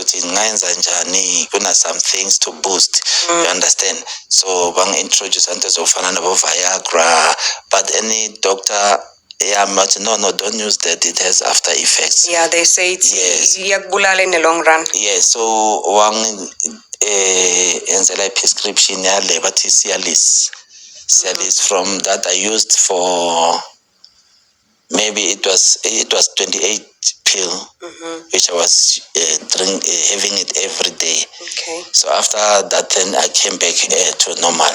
ukuthi ngayenza njani, kuna some things to boost, you understand. So bang-introduce into ezofana nabo Viagra, but any doctor, yeah, but no, don't use that, it has after effects. Yeah, they say it's yes, in the long run. yes. So enzela prescription yale bathi Cialis from that I used for maybe it was 28 pill, which I was having it every day. Okay. So after that, then I came back to normal.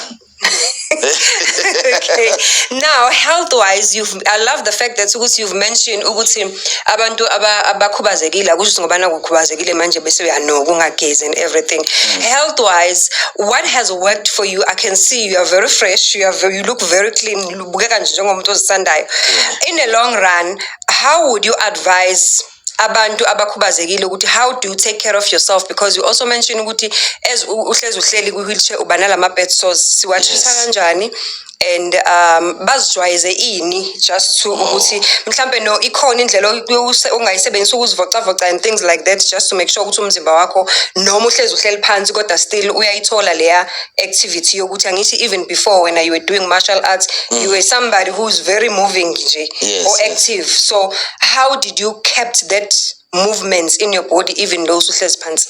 Okay. Now, health-wise, I love the fact that you've mentioned ukuthi abantu abakhubazekile akusho ngoba nakukhubazekile manje bese uyano kungagezi and everything. Health-wise, what has worked for you? I can see you are very fresh. You look very clean. Ubukeka njengomuntu ozithandayo. In the long run, how would you advise abantu abakhubazekile ukuthi how do you take care of yourself, because you also mentioned ukuthi as uhlezi uhleli kwi-wheelchair uba nalama bed sores siwathisa kanjani and bazijwayeze ini just to ukuthi mhlambe no ikhona indlela ongayisebenzisa ukuzivocavoca and things like that, just to make sure ukuthi umzimba wakho noma uhlezi uhleli phansi kodwa still uyayithola leya activity yokuthi angithi even before when you were doing martial arts you were somebody who's very moving nje or active. So how did you kept that movements in your body even though uhlezi phansi?